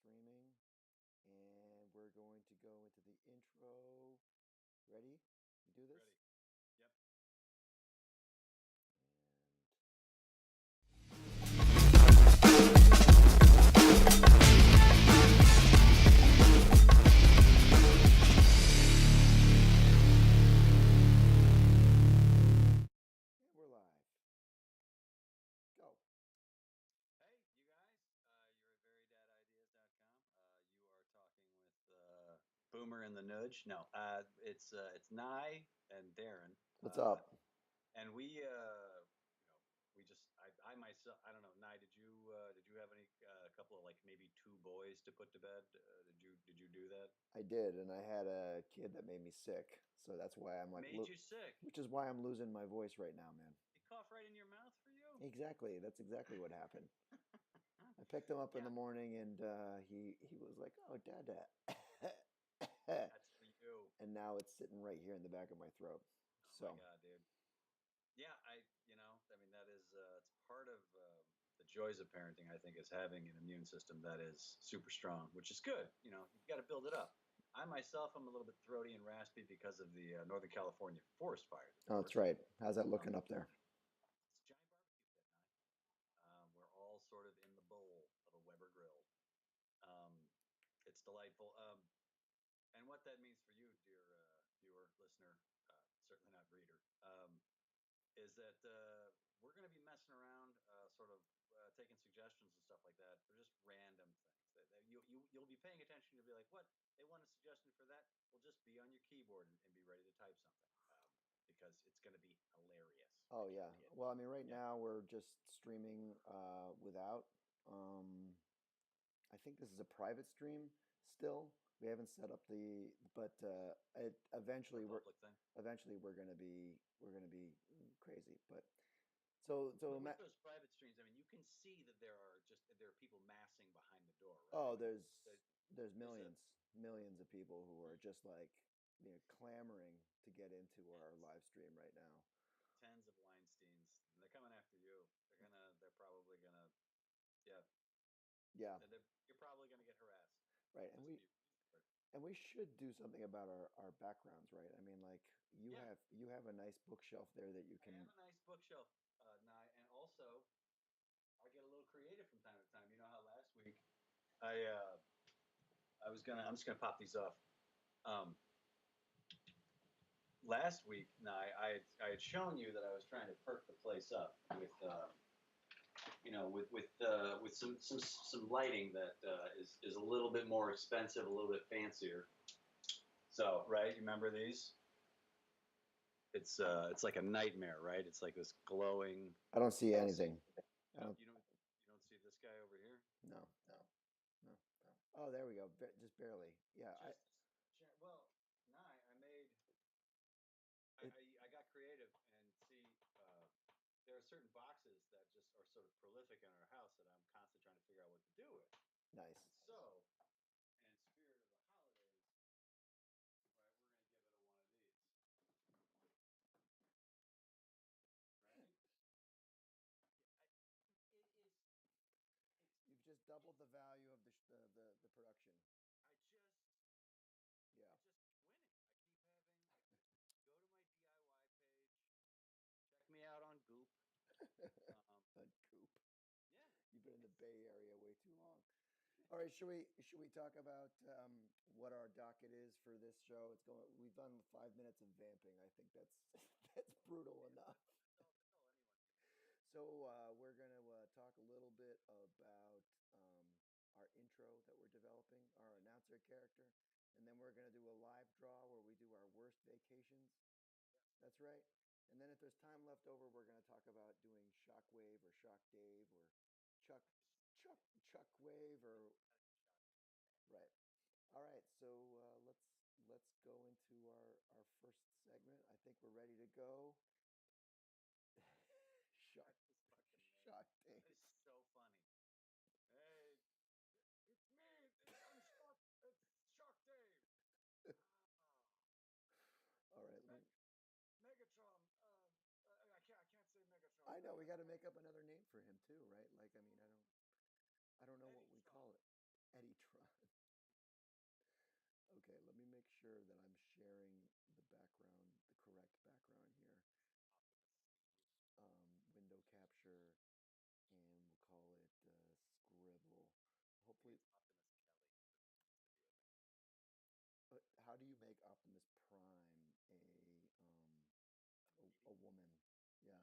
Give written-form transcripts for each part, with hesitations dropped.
streaming, and we're going to go into the intro. Ready? You do this? Ready. Yep. And we're live. Go. Hey, you guys. You're at verydadideas.com. You are talking with Boomer and the Nudge. No, it's Nye and Darren. What's up? And we just I myself I don't know. Nye, did you have any a couple of like maybe two boys to put to bed? Did you do that? I did, and I had a kid that made me sick, so that's why I'm like, Made you sick. which is why I'm losing my voice right now, man. He coughed right in your mouth for you. Exactly. That's exactly what happened. I picked him up in Yeah, the morning, and he was like, "Oh, Dada," that's for you. and now it's sitting right here in the back of my throat. Oh my So, God, dude. Yeah, I mean, that is, it's part of the joys of parenting, I think, is having an immune system that is super strong, which is good. You've got to build it up. I myself am a little bit throaty and raspy because of the Northern California forest fires, of oh, that's course. right. How's that Um, looking up there? it's a giant barbecue pit night. We're all sort of in the bowl of a Weber grill. Um, it's delightful. And what that means for you, dear viewer, listener, certainly not reader, is that we're going to be messing around, sort of taking suggestions and stuff like that. They're just random things. You'll be paying attention. You'll be like, "What? They want a suggestion for that?" Well, just be on your keyboard and be ready to type something, because it's going to be hilarious. I Oh yeah. guarantee it. Well, I mean, right Yeah. now we're just streaming without. Um, I think this is a private stream still. We haven't set up but For eventually a we're public thing. gonna be crazy. But so With those private streams, I mean, you can see that there are people massing behind the door, oh, right? there's There- there's There's a millions of people who are just like clamoring to get into our tens, live stream right now. tens of Weinsteins, and they're coming after you. They're probably gonna, yeah, Yeah, you're probably gonna get harassed. right. And Just we be, but and we should do something about our backgrounds, right? I mean, like yeah, you have a nice bookshelf there that you I can. have a nice bookshelf, Nye, and also I get a little creative from time to time. You know how last week I uh, I'm just gonna pop these off. Um, Last week, Nye, I had shown you that I was trying to perk the place up with with some lighting that is a little bit more expensive, a little bit fancier. So, right, you remember these? It's like a nightmare, right? It's like this glowing. I don't see You don't see anything. I you don't don't. you don't you don't see this guy over here? No, No, no. no. Oh, there we go. Just barely. Yeah. Just well, Nye, I made It I got creative and see. There are certain boxes that just are sort of prolific in our house that I'm constantly trying to figure out what to do with. nice. And so, in spirit of the holidays, right, we're going to give it a one of these. Ready? I, it is. It's. You've just It, doubled the value of the production. I just. Yeah. It's just winning. I keep having. Go to my DIY page. Check me out on Goop. Um, On Coop. yeah. You've been in the It's. Bay Area way too long. All right, should we talk about what our docket is for this show? It's going. We've done 5 minutes of vamping. I think that's that's brutal Yeah. enough. That's all anyone can do. So we're gonna talk a little bit about um, our intro that we're developing, our announcer character, and then we're gonna do a live draw where we do our worst vacations. Yeah. That's right. And then if there's time left over, we're gonna talk about doing Shockwave or Shock Dave or Chuck Chuck Wave or I think shock. right. All right. So let's go into our first segment. I think we're ready to go. Shock His fucking name. Shock Dave. That is so funny. Hey, it's me. I'm Shock. It's Shock Dave. Oh, All right. Megatron. I can't say Megatron. I know we got to make up another name for him too, right? Like, I mean, I don't know what we Eddie call Trump. it. Eddie Trump. make sure that I'm sharing the background, the correct background here. Window capture, and we'll call it scribble. I think Hopefully, it's Optimus Kelly for the video. but how do you make Optimus Prime A a lady? woman? Yeah,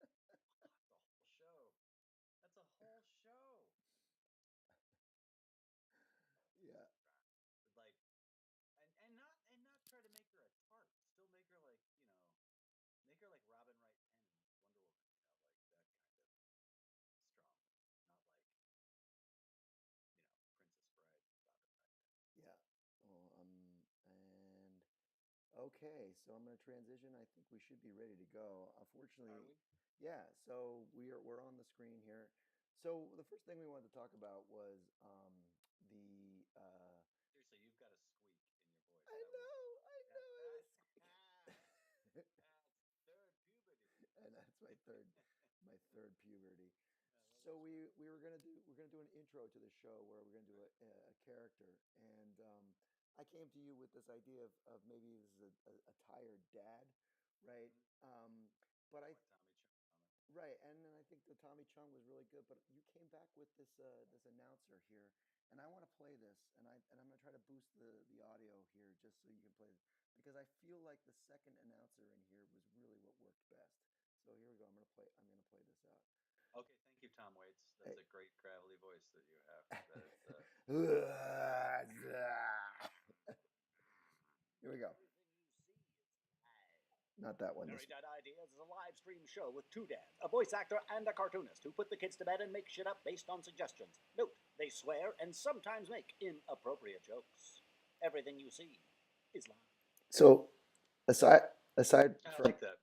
That's a whole show. That's a whole show. yeah, Like, and not try to make her a tart. Still make her like make her like Robin Wright Penn and Wonder Woman. Like that kind of strong, not like Princess Bride Robin Wright Penn. yeah. Well, and okay, so I'm going to transition. I think we should be ready to go. Are Unfortunately, we? yeah. So we're on the screen here. So the first thing we wanted to talk about was the. Seriously, you've got a squeak in your voice. I That was know, I that know. that It was. that's third puberty. And that's my third puberty. That So was funny. we're gonna do an intro to the show where we're gonna do Right. a character, and I came to you with this idea of maybe this is a tired dad, right? Mm-hmm. Um, but I I went Tommy Chung on it. right, and then I think the Tommy Chung was really good, but you came back with this announcer here, and I want to play this, and I'm gonna try to boost the audio here just so you can play this because I feel like the second announcer in here was really what worked best. So here we go. I'm gonna play this out. Okay, thank you, Tom Waits. That's Hey. a great gravelly voice that you have. That is. Here we go. Not that one. Very Dead Ideas is a live stream show with two dads, a voice actor, and a cartoonist who put the kids to bed and make shit up based on suggestions. Note, they swear and sometimes make inappropriate jokes. Everything you see is live. So aside aside I from like that.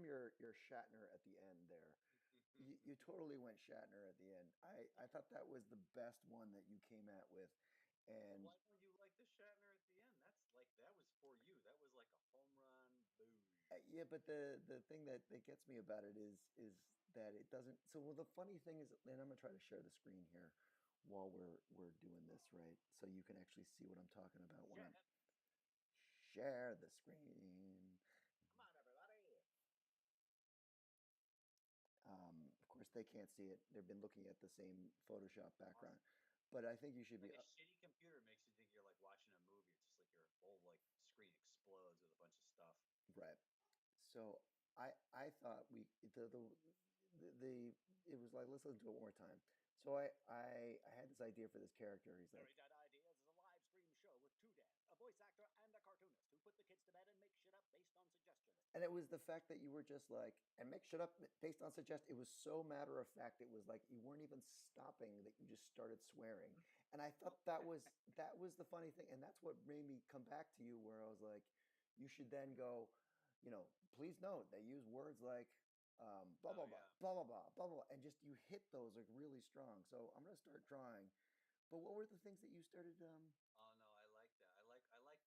your Shatner at the end there, you totally went Shatner at the end. I thought that was the best one that you came at with, Well, and why don't you like the Shatner at the end? That was for you. That was like a home run. Boom. yeah, but the thing that gets me about it is that it doesn't. So well, the funny thing is, and I'm gonna try to share the screen here while we're doing this, right? So you can actually see what I'm talking about when Share I'm it. share the screen. Come on, everybody. Of course, they can't see it. They've been looking at the same Photoshop background, Awesome. but I think you should be Like a shitty computer makes you think you're like watching a movie. It's just like your whole like screen explodes with a bunch of stuff. right. So I thought the it was like let's listen to it one more time. So I had this idea for this character. He's like, Very Dead Ideas is a live stream show with two dads, a voice actor, and a cartoonist who put the kids to bed and make shit up based on suggestions. and it was the fact that you were just like, and make shit up based on suggest. It was so matter of fact. It was like you weren't even stopping. That you just started swearing, and I thought that was the funny thing, and that's what made me come back to you. Where I was like, you should then go, please note they use words like blah Oh blah blah yeah. blah blah blah blah blah, and just you hit those like really strong. So I'm gonna start drawing. But what were the things that you started? Oh no, I like that. I like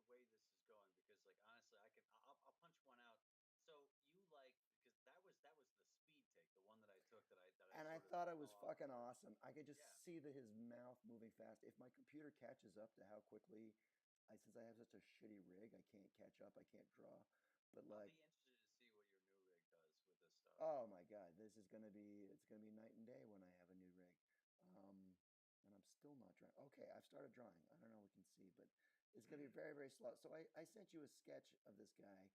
the way this is going because like honestly, I'll punch one out. So you like because that was the speed take, the one that I took that I And I sort of thought it was fell off fucking for. awesome. I could Yeah. just see his mouth moving fast. If my computer catches up to how quickly, since I have such a shitty rig, I can't catch up. I can't draw. But I'll like, be interested to see what your new rig does with this stuff. oh my god, it's gonna be night and day when I have a new rig. Um, and I'm still not drawing. Okay, I've started drawing. I don't know if we can see, but it's gonna be very very slow. So I sent you a sketch of this guy.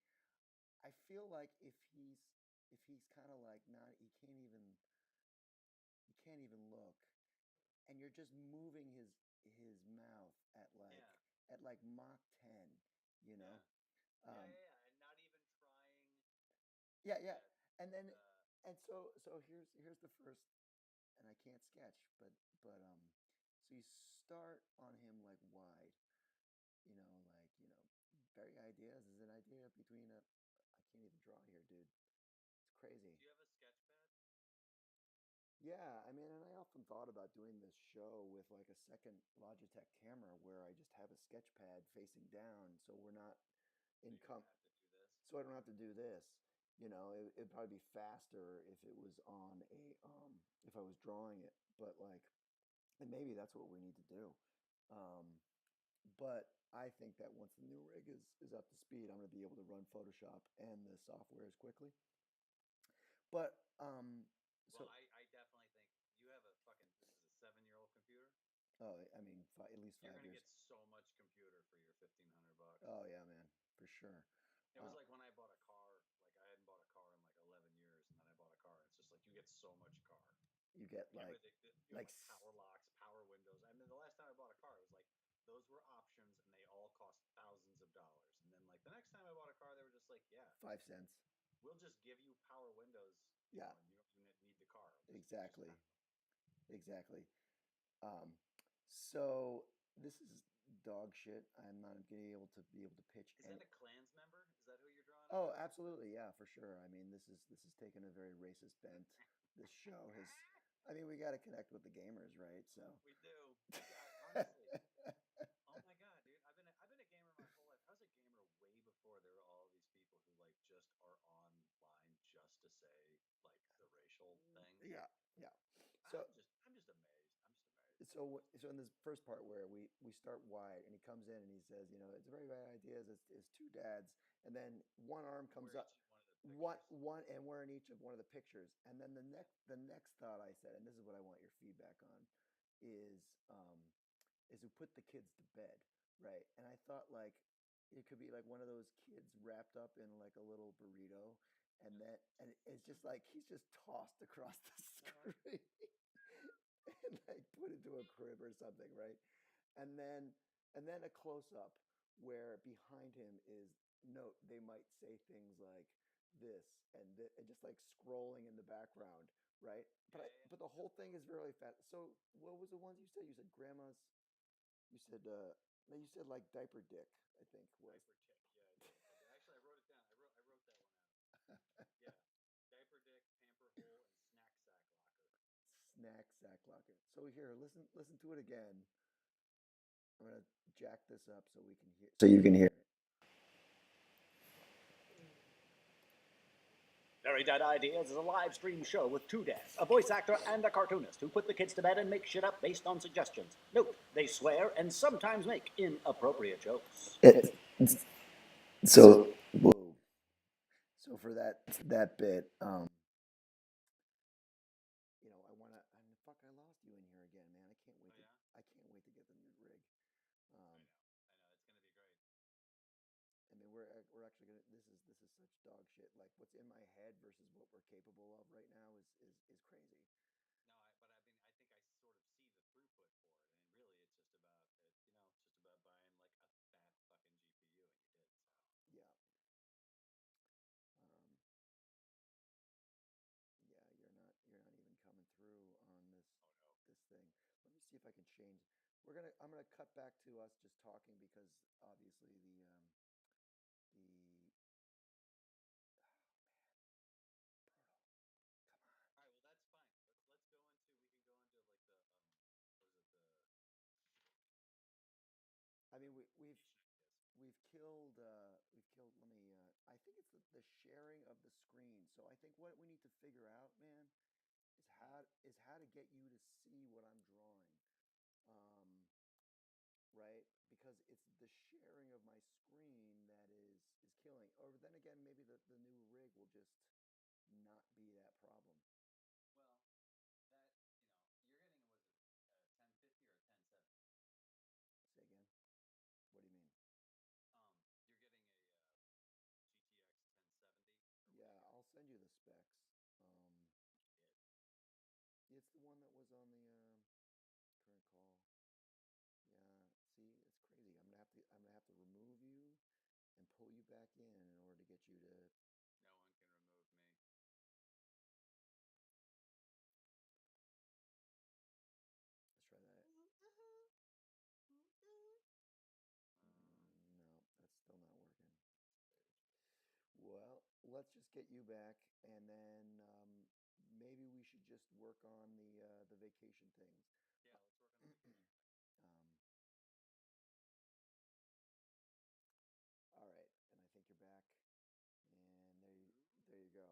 I feel like if he's kind of like not he can't even look, and you're just moving his mouth Yeah. at like Mach 10, you know? Yeah. Yeah, Um, yeah, yeah. And not even trying yeah, to yeah. get And then the and so here's the first, and I can't sketch, but so you start on him like wide, like very ideas is an idea between a I can't even draw here, dude. It's crazy. do you have a sketch pad? Yeah, I mean, and I often thought about doing this show with like a second Logitech camera where I just have a sketch pad facing down, so we're not So in you don't have to do this. so I don't have to do this. It'd probably be faster if it was on if I was drawing it, but like, and maybe that's what we need to do. But I think that once the new rig is up to speed, I'm going to be able to run Photoshop and the software as quickly. But Well, so I definitely think you have a fucking. This is a 7-year-old computer. I mean, at least You're 5 gonna years. get so much computer for your 1,500 bucks. Oh yeah, man, for sure. It was Uh, like when I bought a car. Like I hadn't bought a car in like 11 years, and then I bought a car. It's just like you get so much car. you get Everything. You have like like power locks, power windows. I mean, the last time I bought a car, it was like those were options, and they all cost thousands of dollars. And then like the next time I bought a car, they were just like, yeah, 5 cents. we'll just give you power windows, Yeah, and you don't even need the car. You just exactly, have them. exactly. Um, so this is dog shit. I'm not going to be able to pitch Is any. that a clans member? Is that who you're drawing Oh, against? absolutely, yeah, for sure. I mean, this is taken a very racist bent. This show has. I mean, we got to connect with the gamers, right? So. We do. Honestly, oh my god, dude! I've been a gamer my whole life. I was a gamer way before there were all these people who like just are online just to say like the racial things. Yeah, yeah. So I'm just amazed. I'm just amazed. so in this first part where we start wide and he comes in and he says, it's a very bad idea. It's two dads, and then one arm And comes we're up, each in one of the pictures. and we're in each of one of the pictures, and then the next thought I said, and this is what I want your feedback on, is um, is who put the kids to bed, right? And I thought like it could be like one of those kids wrapped up in like a little burrito, and Yes. it's just like he's just tossed across the Uh-huh. screen and like put into a crib or something, right? And then a close up where behind him is note they might say things like this and just like scrolling in the background, right? Yeah, But yeah, yeah. but the Yep. whole thing is really fast. So what was the ones you said? You said grandma's. You said no, you said like diaper dick. I think was Diaper dick. Yeah, I did. Actually, I wrote it down. I wrote that one out. Yeah. Diaper dick, pamper hole, and snack sack locker. snack sack locker. So here, listen to it again. I'm gonna jack this up so we can hear. So you can hear it. Very Dead Ideas is a live stream show with two dads, a voice actor and a cartoonist, who put the kids to bed and make shit up based on suggestions. Note, they swear and sometimes make inappropriate jokes. So whoa. So for that bit, I wanna. And fuck, I lost you in here again, man. I can't wait Oh to. yeah. I can't wait to get the new rig. I Um, know. I know. It's gonna be great. I mean, we're actually gonna. This is such dog shit. Like what's in my head versus what we're capable of right now is crazy. No, but I mean, I think I sort of see the throughput for it. I mean, really, it's just about it. It's just about buying like a fat fucking GPU, and you did. So. Yeah. Um, yeah, you're not even coming through on Oh no. this thing. Let me see if I can change. I'm gonna cut back to us just talking because obviously the brutal. All right. Well, that's fine. Let's go into. We can go into like the what is it? The I mean, notification ideas. we've killed. Let me. I think it's the sharing of the screen. So I think what we need to figure out, man, Hmm. is how to get you to see what I'm drawing. Um, right? Because it's the sharing of my screen that is killing. Or then again, maybe the new rig will just not be that problem. Well, that you're getting was it 1050 or 1070? Say again. What do you mean? You're getting a GTX 1070, or what are Yeah, you getting? I'll send you the specs. Um, Shit. it's the one that was on the current call. Yeah. See, it's crazy. I'm gonna have to remove you and pull you back in order to get you to. No one can remove me. Let's try that. No, that's still not working. Well, let's just get you back, and then maybe we should just work on the vacation things. Yeah, let's work on the vacation thing. um, all right, and I think you're back, and there you go.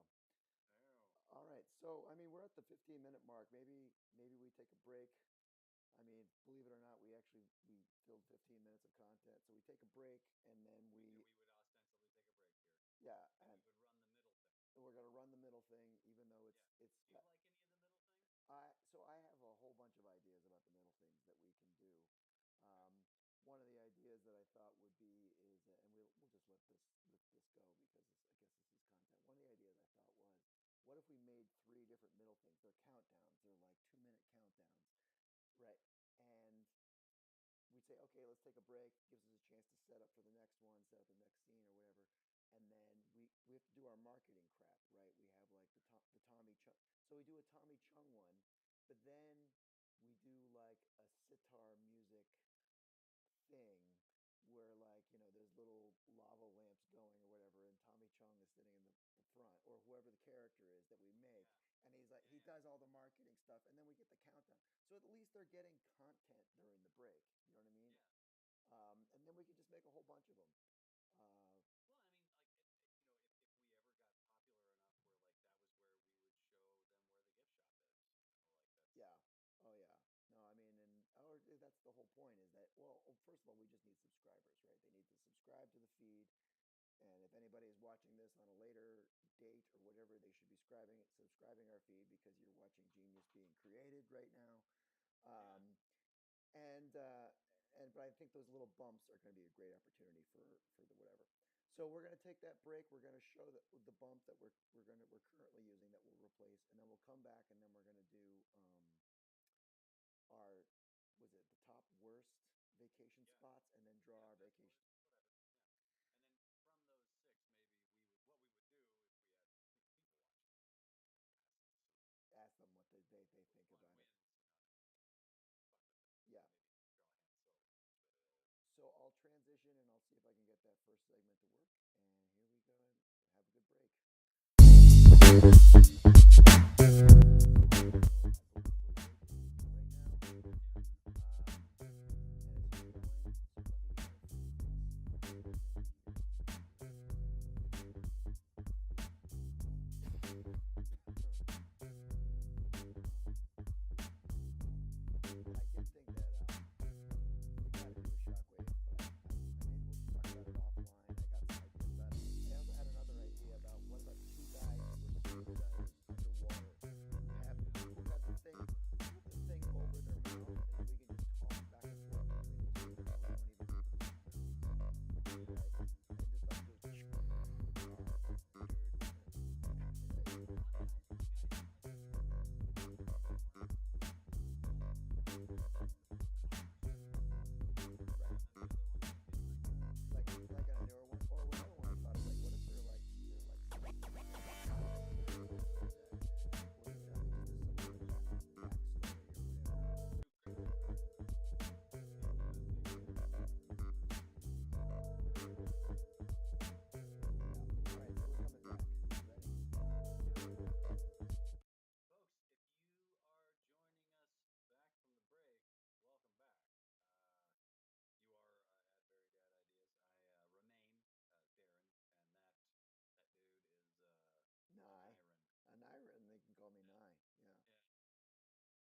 Oh. All right, so I mean we're at the 15-minute mark. Maybe we take a break. I mean, believe it or not, we filled 15 minutes of content. So we take a break and then We would ostensibly take a break here, yeah, and and we would run the middle thing. we're gonna run the middle thing, even though Yeah. it's Do you got. like any of the middle things? I have a whole bunch of ideas about the middle things that we can do. Okay. One of the ideas that I thought would be is, and we'll just let this go because I guess this is content. One of the ideas I thought was, what if we made three different middle things? They're countdowns. They're like 2 minute countdowns, right? And we'd say, okay, let's take a break. Gives us a chance to set up for the next one, set up the next scene or whatever. And then we have to do our marketing crap, right? We have like the Tommy Chung. So we do a Tommy Chung one, but then we do like a sitar music thing where like there's little lava lamps going or whatever, and Tommy Chung is sitting in the front, or whoever the character is that we make, Yeah. and he's like Yeah. he Yeah. does all the marketing stuff, and then we get the countdown. So at least they're getting content during the break. You know what I mean? Yeah. And then we can just make a whole bunch of them. Uh, Well, I mean, like, if we ever got popular enough where like that was where we would show them where the gift shop is, like that's. yeah. Oh yeah. No, I mean, and or that's the whole point is that first of all, we just need subscribers, right? They need to subscribe to the feed. And if anybody is watching this on a later date or whatever, they should be subscribing our feed because you're watching genius being created right now. Yeah. Um, and but I think those little bumps are going to be a great opportunity for the whatever. So we're going to take that break. We're going to show the bump that we're currently using that we'll replace, and then we'll come back and then we're going to do our was it the top worst vacation Yeah. spots and then draw Yeah. our Best vacation. worst, whatever. Yeah. And then from those six, maybe what we would do if we had people watching, Ask them what they which think one about it. wins, fuck with it. Yeah. Maybe draw hand silly. It's really old. So I'll transition and I'll see if I can get that first segment to work. And here we go. Have a good break. I did think that we got to do a shockwave, but maybe we'll talk about it offline. I got some ideas about it. I also had another idea about what about two guys who are scuba divers underwater who have the thing over their mouth, and we can just talk back and forth between the two of them. We don't even have to, right? And just like do dude. Like a newer one, or another one I thought of, like, what if they're like Folks, if you are joining us back from the break, welcome back. You are at Very Dad Ideas. I remain Darren, and that dude is Nye, Myron. Nyra, and they can call me Yeah. Nye.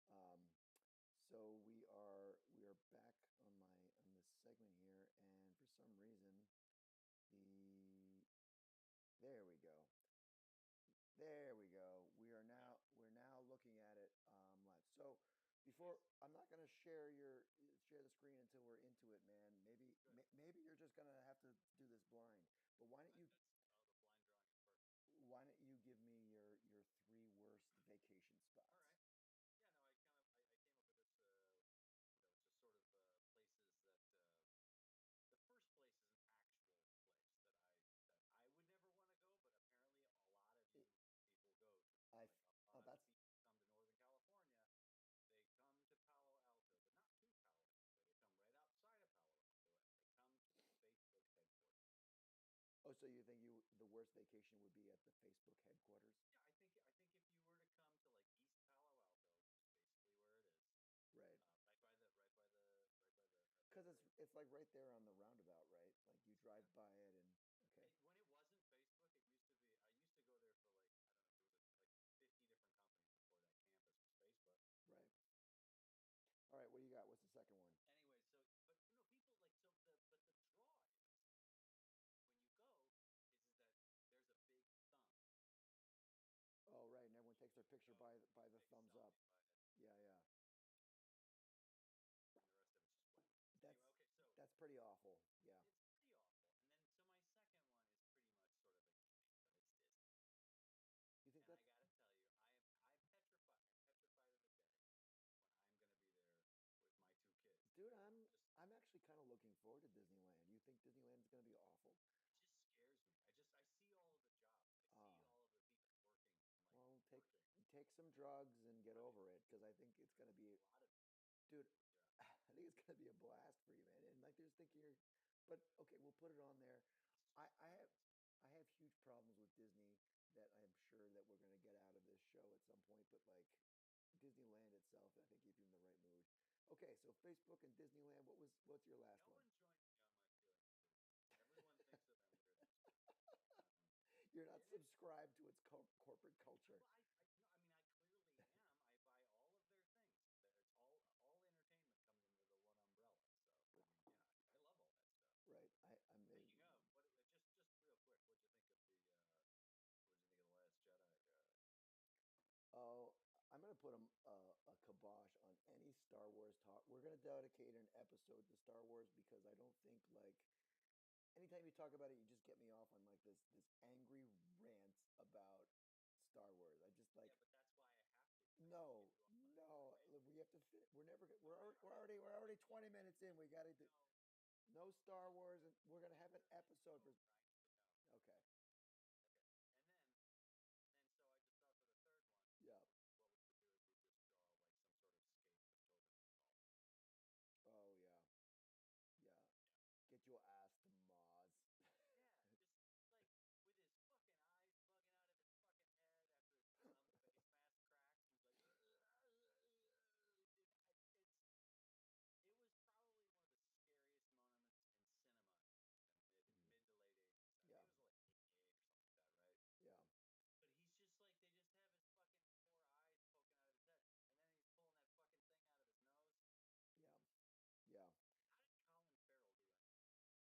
Yeah. Yeah. So we are back on this segment here, and for some reason, the there we go. There we go. Yeah. We're now looking at it live. So before Nice. I'm not going to share the screen until we're into it, man. Good. Maybe you're just going to have to do this blind. But That's the blind drawing is perfect. why don't you give me your three worst vacation All spots? right. Yeah. No, I came up with this. Just sort of places that the first place is an actual place that I would never want to go, but apparently a lot of It, you people go to. I Like a oh lot of that's people come to Northern California, they come to Palo Alto, but not to Palo Alto. They come right outside of Palo Alto, and they come to the Facebook headquarters. oh so you think you the worst vacation would be at the Facebook headquarters? Yeah, I think if you were to come to like East Palo Alto, which is basically where it is, Right. right by the Because airport. it's like right there on the roundabout, right? Like you drive Yeah. by it and okay, When it wasn't Facebook, it used to be. I used to go there for like I don't know. There was like 50 different companies before that campus was Facebook. right. All right, what do you got? second one? Anyway, so but no people like so the but the draw is when you go is that there's a big thumb. Oh, right, and everyone takes their picture Go by the big thumbs up. selfie by it, Yeah, yeah. and the rest of it's just white. That's Anyway, okay, so that's pretty awful. Yeah. it's pretty awful. And then so my second one is pretty much sort of a game, but it's Disney. You think And that, I gotta tell you, I'm petrified. I'm petrified of the day when I'm gonna be there with my two kids. dude? Just I'm actually kind of looking forward to Disneyland. You think Disneyland's going to be awful? it just scares me. I see all of the jobs. I see Ah, all of the people working and like well, working. take some drugs and get I mean, over it because I think it's going to be, a lot of dude. yeah. I think it's going to be a blast for you, man. And like, there's thinking you're, but okay, we'll put it on there. It's I just I have crazy. I have huge problems with Disney that I'm sure that we're going to get out of this show at some point. But like Disneyland itself, I think keep you in the right mood. Okay, so Facebook and Disneyland. What's your last No one? one joins me on my feelings of Disney. Everyone thinks that I'm weird this way. Um, You're not and it's subscribed to its corporate culture. well, I no, I mean I clearly am. I buy all of their things. It's all entertainment comes under the one umbrella. So I mean, yeah, I love all that stuff. Right. I'm Speaking of, what just real quick, what'd you think of the Last Jedi? oh, I'm gonna put a kibosh on any Star Wars talk. We're gonna dedicate an episode to Star Wars because I don't think like anytime you talk about it, you just get me off on like this angry rant about Star Wars. I just Yeah, like but that's why I have to. I have to get no, you off on it, no. right? Look, we have to fit. We're never. All We're right. already Well, 20 minutes in. We got to do no, no Star Wars, and we're gonna have an then episode no, for. right? So no. Okay. Okay. And then so I just thought for the third one, Yeah. what we would do is we just draw like some sort of skate for children to solve. Oh yeah. Yeah. Yeah. Get your ass to Mars. Yeah, just like with his fucking eyes bugging out of his fucking head after his face mask cracks, and he's like, it was probably one of the scariest moments in cinema in the Mm. mid to late 80s. I think Yeah. it was like 88 or something like that, right? Yeah. But he's just like they just have his fucking four eyes poking out of his head, and then he's pulling that fucking thing out of his nose. Yeah. Yeah. How did Colin Farrell do it?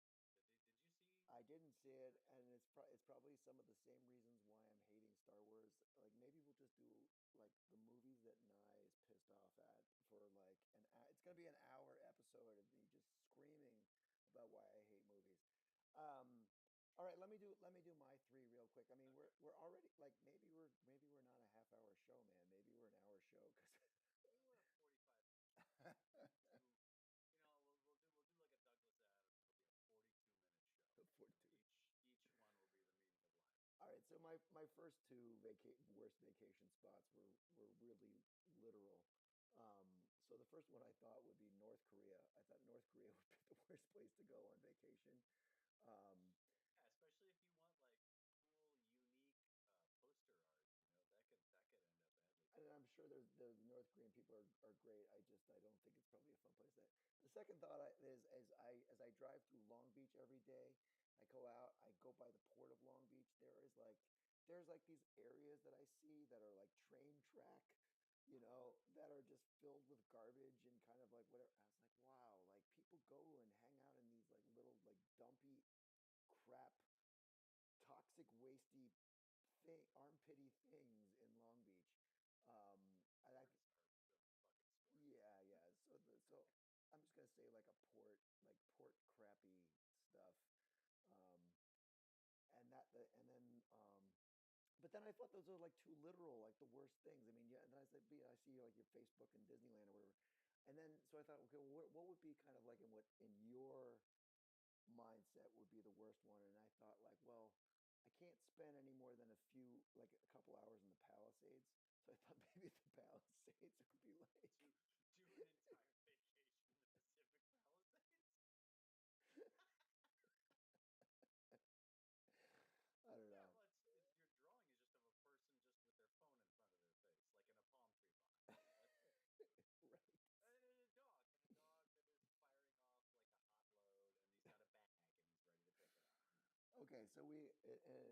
Did you see I didn't see the it, actual? and it's probably some of the same reasons why I'm hating Star Wars. Like maybe we'll just do like the movies that Nye is pissed off at for like it's gonna be an hour episode of me just screaming about why I hate movies. Um, all right, let me do my three real quick. I mean, Okay, we're already like maybe we're not a half hour show, man. Maybe we're an hour show because we're a 45 minute show. Do we'll do like a Douglas Adams. It'll be a 42-minute show. You know, 42. each one will be the meaning of life. All right, so my first two worst vacation spots were really literal. So the first one I thought would be North Korea. I thought North Korea would be the worst place to go on vacation. Um, Yeah, especially if you want like cool, unique poster art. You know that could end up badly for and you. I'm sure the North Korean people are great. I don't think it's probably a fun place. The second thought is as I drive through Long Beach every day, I go out, I go by the port of Long Beach. There's like these areas that I see that are like train track, that are just filled with garbage and kind of like whatever. I was like, wow, like people go and hang out in these like little like dumpy crap toxic, wasty armpity things in Long Beach. And I, Ports are the fucking swords. yeah, yeah. So I'm just gonna say like a port, like port crappy stuff. Um, and then but then I thought those are like too literal, like the worst things. I mean, yeah. And then I said, I see like your Facebook and Disneyland or whatever. And then so I thought, okay, well, what would be kind of like in your mindset would be the worst one. And I thought like, well, I can't spend any more than like a couple hours in the Palisades. So I thought maybe the Palisades would be like, Do an entire vacation in the Pacific Palisades. I don't Yeah, know. well, your drawing is just of a person just with their phone in front of their face, like in a palm tree vine. You know, that's it. Right. And a dog that is firing off like a hot load, and he's got a bag and he's ready to pick it up. Okay, so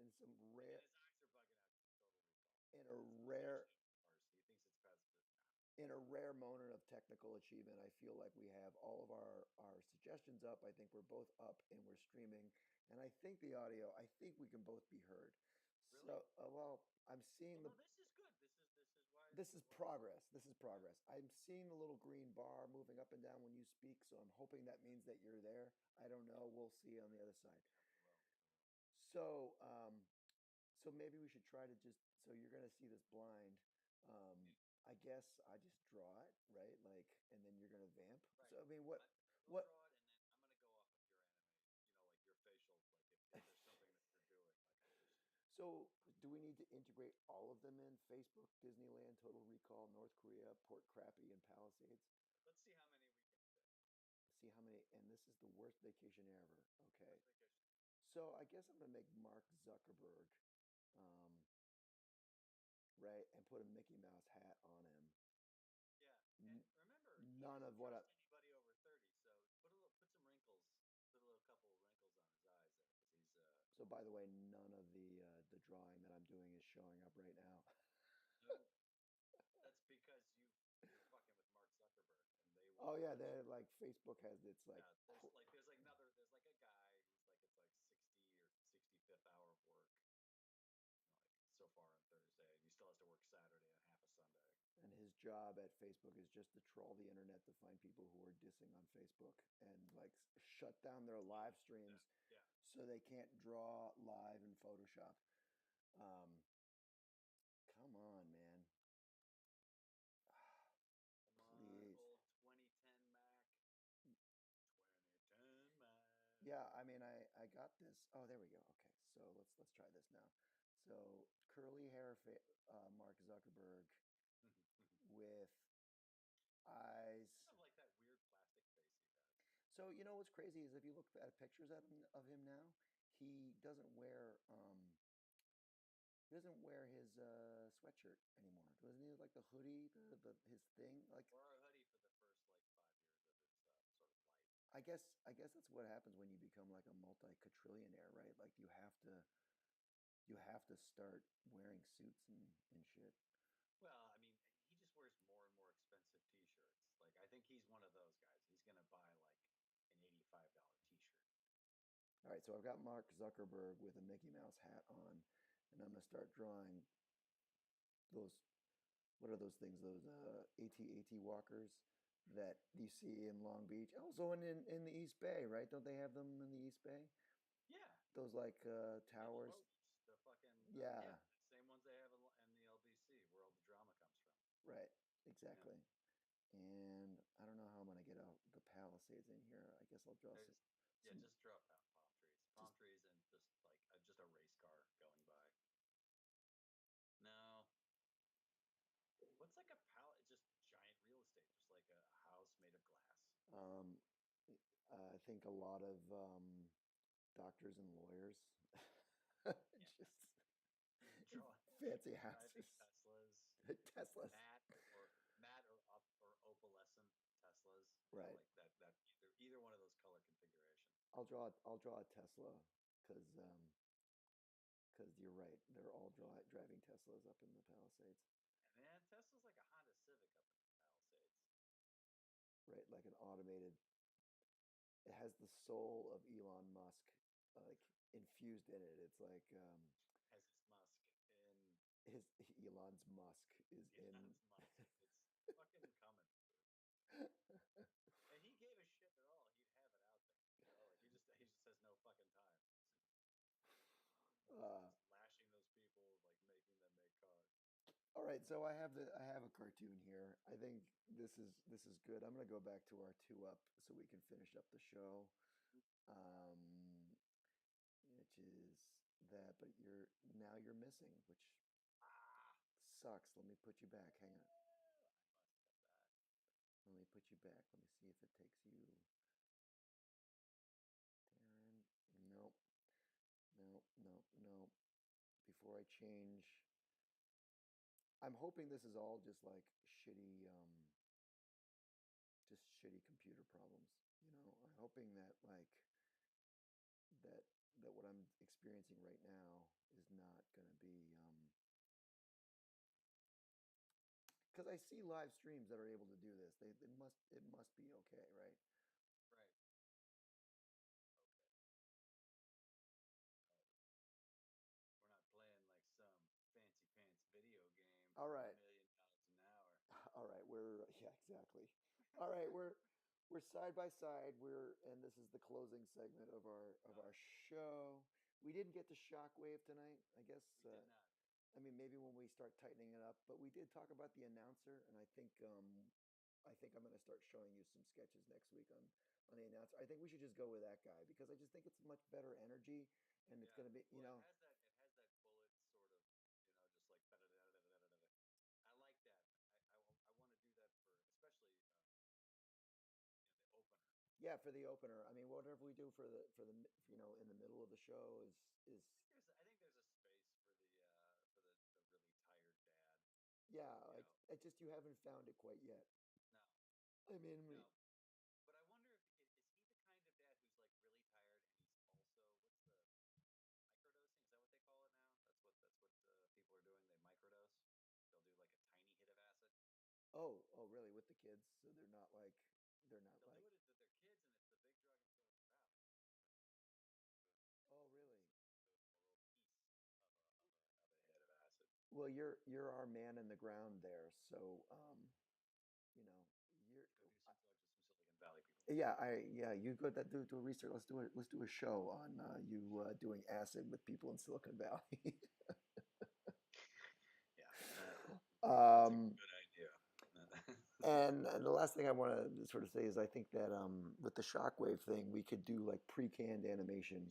in some And then rare his eyes are bugging out because he's total recall. in a It's rare Star Wars. He thinks it's pacifist now. in a rare moment of technical achievement, I feel like we have all of our suggestions up. I think we're both up and we're streaming. And I think the audio, I think we can both be heard. Really? So, well, I'm seeing Well, no, this is good. This is why. this is progress. This is progress. I'm seeing the little green bar moving up and down when you speak, so I'm hoping that means that you're there. I don't know. We'll see on the other side. Yeah, we will. So, so maybe we should try to just. So you're gonna see this blind. Um, I guess I just draw it, right? Like, and then you're gonna vamp. Right. So I mean, You'll what? draw it, and then I'm gonna go off of your animation. Like your facials. Like if there's something that you're doing, like I'll just. So do we need to integrate all of them in Facebook, Disneyland, Total Recall, North Korea, Port Crappy, and Palisades? Let's see how many we can fit. See how many, and this is the worst vacation ever. Okay. Worst vacation. So I guess I'm gonna make Mark Zuckerberg, um, right, and put a Mickey Mouse hat on him. Yeah, and remember, he None doesn't of what I, trust anybody over 30. So put some wrinkles, put a little couple of wrinkles on his eyes there, because he's so by the way, none of the drawing that I'm doing is showing up right now. no. That's because you're fucking with Mark Zuckerberg, and they Oh want yeah, this. they're like Facebook has its like Yeah, there's like a guy who's like it's like 60 or 65th hour of work, like so far on Thursday, and he still has to work Saturday and half a Sunday. and his job at Facebook is just to troll the internet to find people who are dissing on Facebook and like shut down their live streams Yeah. so they can't draw live in Photoshop. Um, come on, man. Come on, Please. old 2010 Mac. 2010 Mac. Yeah, I mean, I got this. Oh, there we go. Okay, so let's try this now. So curly hair, Mark Zuckerberg with eyes. Kind of like that weird plastic face he has. So you know what's crazy is if you look at pictures of him now, he doesn't wear his sweatshirt anymore. Doesn't he like the hoodie, the his thing? Like Or a hoodie for the first like 5 years of his sort of life. I guess that's what happens when you become like a multi-quadrillionaire, right? Like you have to start wearing suits and shit. Well, I mean, he just wears more and more expensive T-shirts. Like, I think he's one of those guys. He's gonna buy like an $85 T-shirt. All right, so I've got Mark Zuckerberg with a Mickey Mouse hat on, and I'm gonna start drawing those. What are those things? Those AT-AT walkers that you see in Long Beach, also in the East Bay, right? Don't they have them in the East Bay? Yeah, Those like the towers. floats, the fucking Yeah, the same ones they have in the LBC, where all the drama comes from. right. Yeah, Exactly. And I don't know how I'm gonna get out the Palisades in here. I guess I'll draw yeah, some just draw palm just trees, and just like just a race car going by. No, what's like a pallet? Just giant real estate, just like a house made of glass. um I think a lot of doctors and lawyers Yeah, just draw fancy driving houses. Teslas, Teslas. matte or opalescent Teslas. Right. Like that either one of those color configurations. I'll draw a Tesla because you're right. They're all driving Teslas up in the Palisades. And man, Tesla's like a Honda Civic up in the Palisades. Right, like an automated. It has the soul of Elon Musk, like infused in it. It's like Has his Musk in his Elon's Musk is in. Elon's Musk. It's fucking coming, dude. And he gave a shit at all. He'd have it out there. Like he just has no fucking time. uh, Just lashing those people, like making them make cars. all right, so I have a cartoon here. I think this is good. I'm gonna go back to our two up so we can finish up the show. Um, which is that, but you're missing, which Ah, sucks. Let me put you back. Hang on. I must have that. Let me put you back. Let me see if it takes you. Darren. Nope. Nope. Nope. Nope. Before I change, I'm hoping this is all just like just shitty computer problems. I'm hoping that like that that what I'm experiencing right now is not going to be because I see live streams that are able to do this. It must be okay, right? Right. Okay. Uh, we're not playing like some fancy pants video game All for right. $1 million an hour. All right, yeah, exactly. All right, we're side by side. And this is the closing segment of our show. We didn't get to Shockwave tonight. I guess We did not. I mean maybe when we start tightening it up, but we did talk about the announcer, and I think I'm going to start showing you some sketches next week on the announcer. I think we should just go with that guy because I just think it's much better energy, and it's Yeah. going to be, Well, it has that bullet sort of, just like da-da-da-da-da-da-da-da. I like that. I want to do that for especially the opener. yeah, for the opener. I mean, whatever we do for the in the middle of the show is I think there's a space for the really tired dad. yeah. You Like know, I just you haven't found it quite yet. no, I mean, no. But I wonder if is he the kind of dad who's like really tired and he's also what's the microdosing? Is that what they call it now? That's what people are doing. They microdose. They'll do like a tiny hit of acid. oh, really? With the kids, so they're not They'll like. do it with their kids, and it's the big drug in Silicon Valley. Oh, really? A little piece of a hit of acid. Well, you're our man in the ground there, so you know, you're. Go do some drugs with some Silicon Valley people. Yeah, you go that do a research. Let's do a show on you doing acid with people in Silicon Valley. Yeah, that's a um, good idea. and the last thing I want to sort of say is I think that with the shockwave thing, we could do like pre-canned animation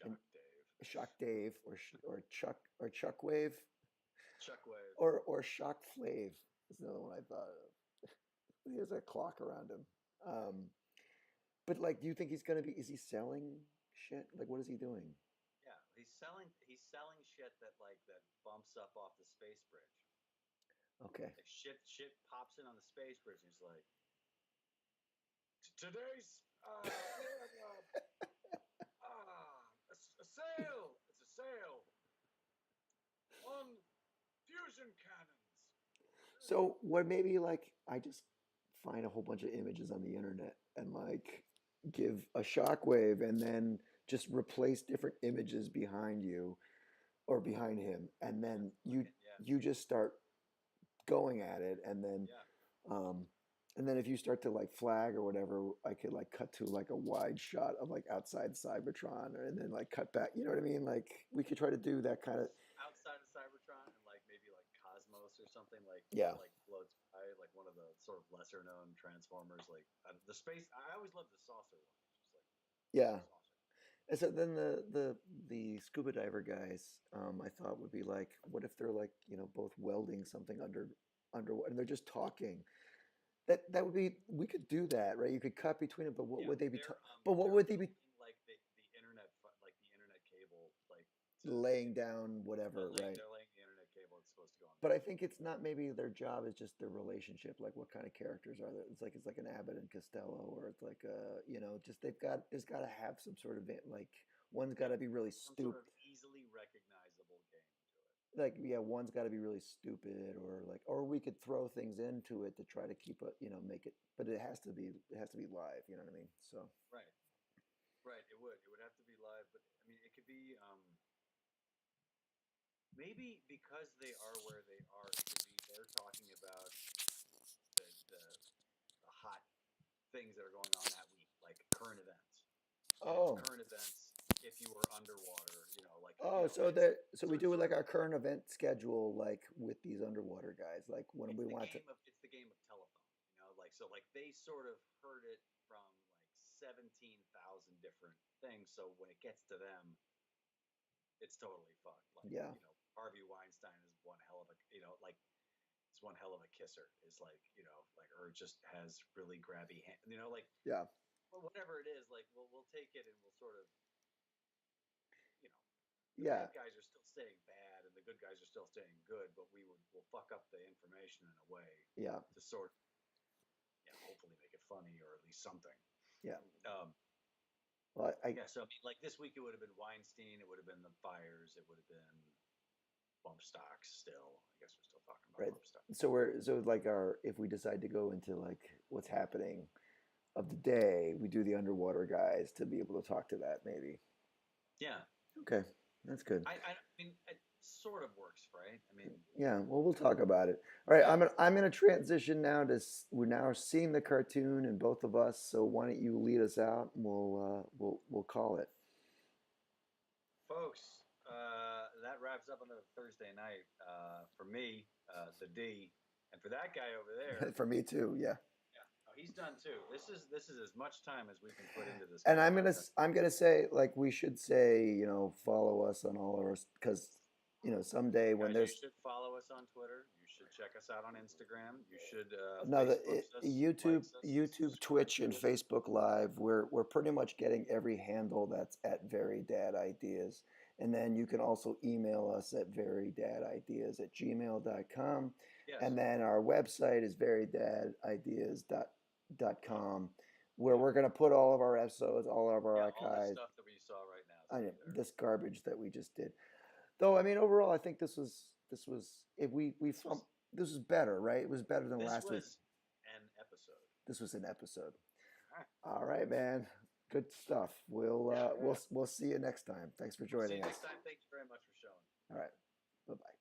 and Shock Dave. Shock Dave or Chuck Wave Chuck Wave. or Shock Flave is another one I thought of. He has a clock around him. Um, but like, do you think is he selling shit? Like, what is he doing? Yeah, he's selling shit that bumps up off the space bridge. Okay. Like shit pops in on the space bridge and he's like, today's we have a sale. It's a sale on fusion cannons. So what maybe like I just find a whole bunch of images on the internet and like give a shockwave and then just replace different images behind you or behind him and then Yeah, you just start going at it yeah. um and then if you start to like flag or whatever, I could like cut to like a wide shot of like outside Cybertron and then like cut back. You know what I mean? Like we could try to do that kind of Outside of Cybertron and like maybe like Cosmos or something yeah. like floats by like one of the sort of lesser known Transformers like the space. I always loved the saucer one. It's just like Yeah. saucer. And so then the scuba diver guys, I thought would be like, what if they're like, both welding something underwater and they're just talking? That would be we could do that, right? You could cut between it, but what Yeah, would they be? they're But what they're would they be building like the internet like the internet cable like to laying down, whatever, right? they're laying the internet cable that's supposed to go on the But I internet. think it's not maybe their job is just their relationship. Like what kind of characters are there? It's like an Abbott and Costello, or it's like just there's got to have some sort of like one's got Yeah, to be really some sort of stupid. easily recognizable game to it. Like yeah, one's got to be really stupid, or we could throw things into it to try to keep make it, but it has to be live. You know what I mean? So Right, right. It would have to be live, but I mean, it could be maybe because they are where they are. It could be they're talking about the hot things that are going on that week, like current events. oh Current events. If you were underwater, so it's we do sort like of our current event schedule like with these underwater guys, like when we want to. it's the game of telephone. Like they sort of heard it from like 17,000 different things. So when it gets to them, it's totally fucked. Yeah, Harvey Weinstein is one hell of a is one hell of a kisser. Is or just has really grabby hand. yeah, Well, whatever it is, we'll take it and we'll sort of you know the yeah, bad guys are still staying bad and the good guys are still staying good, but we'll fuck up the information in a way yeah, to sort hopefully make it funny or at least something. yeah. Um, Well, I yeah, so I mean, like this week it would have been Weinstein, it would have been the fires, it would have been bump stocks still. I guess we're still talking about Right. bump stocks. So like if we decide to go into like what's happening of the day, we do the underwater guys to be able to talk to that maybe. Yeah. Okay, that's good. I mean, it sort of works, right? I mean, Yeah, well, we'll talk about it. All right, Yeah. I'm gonna transition now to we're now seeing the cartoon and both of us. So why don't you lead us out and we'll call it. folks, that wraps up another Thursday night for me, the D, and for that guy over there. For me too, yeah. Oh, he's done too. This is as much time as we can put into this. And kind of content. I'm gonna say like we should say follow us on all of our because someday when Guys, you there's should follow us on Twitter. You should check us out on Instagram. You should no Facebook us, YouTube, likes us, YouTube, subscribe Twitch, to and us. Facebook Live. We're pretty much getting every handle that's at Very Dad Ideas, and then you can also email us at verydadideas@gmail.com, Yes. and then our website is verydadideas.com, where Yeah. we're going to put all of our episodes, all of our Yeah, all the archives. stuff that we saw right now. I is know, gonna be there. this garbage that we just did. Though I mean, overall, I think this was if we This was- this was better, right? It was better than This last week. was an episode. This was an episode. All right. All right, man. Good stuff. We'll see you next time. Thanks for See you joining next us. time. Thank you very much for showing. All right. Bye bye.